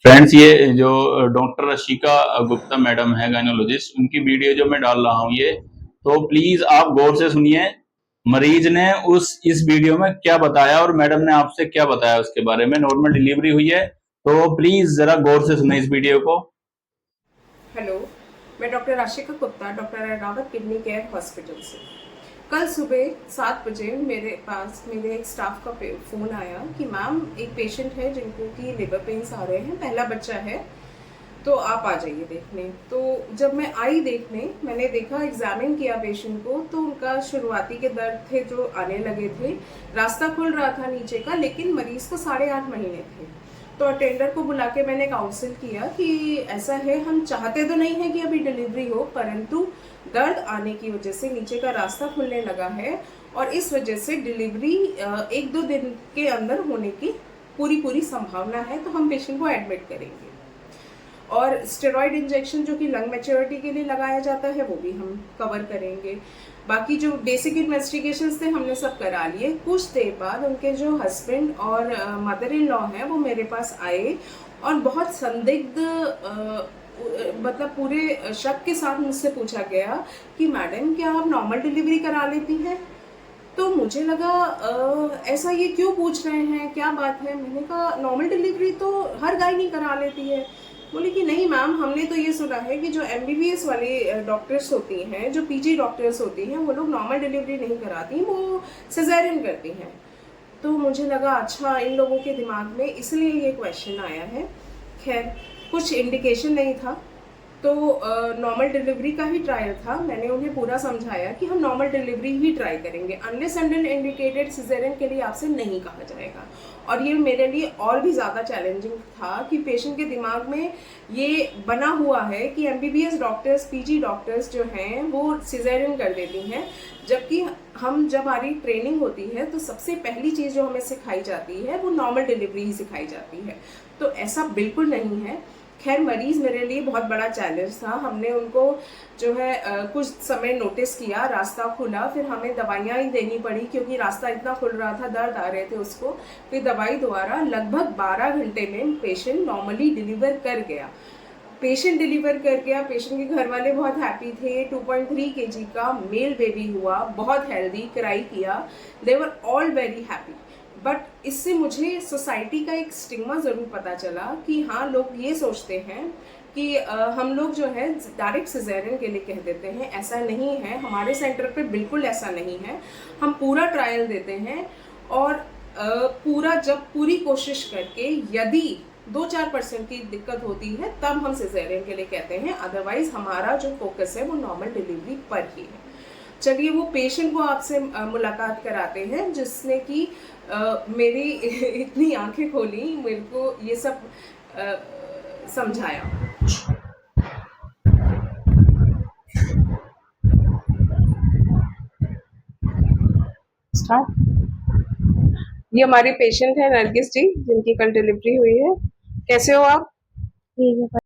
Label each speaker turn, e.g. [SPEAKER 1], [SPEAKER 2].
[SPEAKER 1] Friends, ये जो doctor Rashika Gupta madam है गायनोलॉजिस्ट, उनकी वीडियो जो मैं डाल रहा हूँ ये, तो प्लीज आप गौर से सुनिए। मरीज ने उस इस वीडियो में क्या बताया और मैडम ने आपसे क्या बताया उसके बारे में। नॉर्मल डिलीवरी हुई है, तो प्लीज जरा गौर से सुने इस वीडियो को।
[SPEAKER 2] हेलो, मैं doctor Ashika Gupta, doctor Rawat kidney care hospital से। कल सुबह 7 बजे मेरे पास मेरे एक स्टाफ का फ़ोन आया कि मैम एक पेशेंट है जिनको कि लिवर पेन्स आ रहे हैं, पहला बच्चा है, तो आप आ जाइए देखने। तो जब मैं आई देखने, मैंने देखा, एग्जामिन किया पेशेंट को, तो उनका शुरुआती के दर्द थे जो आने लगे थे, रास्ता खुल रहा था नीचे का, लेकिन मरीज को 8.5 महीने थे। तो अटेंडर को बुला के मैंने काउंसिल किया कि ऐसा है, हम चाहते तो नहीं है कि अभी डिलीवरी हो, परंतु दर्द आने की वजह से नीचे का रास्ता खुलने लगा है और इस वजह से डिलीवरी 1-2 दिन के अंदर होने की पूरी संभावना है, तो हम पेशेंट को एडमिट करेंगे। और स्टेरॉइड इंजेक्शन जो कि लंग मैच्योरिटी के लिए लगाया जाता है वो भी हम कवर करेंगे। बाकी जो बेसिक इन्वेस्टिगेशंस थे हमने सब करा लिए। कुछ देर बाद उनके जो हस्बैंड और मदर इन लॉ हैं वो मेरे पास आए और बहुत संदिग्ध मतलब पूरे शक के साथ मुझसे पूछा गया कि मैडम क्या आप नॉर्मल डिलीवरी करा लेती हैं। तो मुझे लगा ऐसा ये क्यों पूछ रहे हैं, क्या बात है। मैंने कहा नॉर्मल डिलीवरी तो हर गाय करा लेती है। बोले कि नहीं मैम, हमने तो ये सुना है कि जो एमबीबीएस वाली डॉक्टर्स होती हैं, जो पीजी डॉक्टर्स होती हैं, वो लोग नॉर्मल डिलीवरी नहीं कराती, वो सिजेरियन करती हैं। तो मुझे लगा अच्छा, इन लोगों के दिमाग में इसलिए ये क्वेश्चन आया है। खैर, कुछ इंडिकेशन नहीं था, तो नॉर्मल डिलीवरी का ही ट्रायल था। मैंने उन्हें पूरा समझाया कि हम नॉर्मल डिलीवरी ही ट्राई करेंगे, अनलेस एंड इंडिकेटेड सिजेरियन के लिए आपसे नहीं कहा जाएगा। और ये मेरे लिए और भी ज़्यादा चैलेंजिंग था कि पेशेंट के दिमाग में ये बना हुआ है कि एमबीबीएस डॉक्टर्स, पीजी डॉक्टर्स जो हैं वो सिजेरियन कर देती हैं, जबकि हम जब हमारी ट्रेनिंग होती है तो सबसे पहली चीज़ जो हमें सिखाई जाती है वो नॉर्मल डिलीवरी ही सिखाई जाती है। तो ऐसा बिल्कुल नहीं है। खैर, मरीज मेरे लिए बहुत बड़ा चैलेंज था। हमने उनको जो है कुछ समय नोटिस किया, रास्ता खुला, फिर हमें दवाइयाँ ही देनी पड़ी क्योंकि रास्ता इतना खुल रहा था, दर्द आ रहे थे उसको। फिर दवाई द्वारा लगभग 12 घंटे में पेशेंट नॉर्मली डिलीवर कर गया। पेशेंट डिलीवर कर गया। पेशेंट के घर वाले बहुत हैप्पी थे। 2.3 kg का मेल बेबी हुआ, बहुत हेल्दी, क्राई किया। They were all very happy. But इससे मुझे सोसाइटी का एक स्टिग्मा ज़रूर पता चला कि हाँ, लोग ये सोचते हैं कि हम लोग जो है डायरेक्ट सिजेरियन के लिए कह देते हैं। ऐसा नहीं है, हमारे सेंटर पे बिल्कुल ऐसा नहीं है। हम पूरा ट्रायल देते हैं और पूरी कोशिश करके यदि 2-4% की दिक्कत होती है तब हम सिजेरियन के लिए कहते हैं, अदरवाइज हमारा जो फोकस है वो नॉर्मल डिलीवरी पर ही है। चलिए, वो पेशेंट को आपसे मुलाकात कराते हैं जिसने कि मेरी इतनी आंखें खोली, मेरे को ये सब समझाया। स्टार्ट। ये हमारे पेशेंट है नरगिस जी, जिनकी कल डिलीवरी हुई है। कैसे हो आप?
[SPEAKER 3] ठीक है।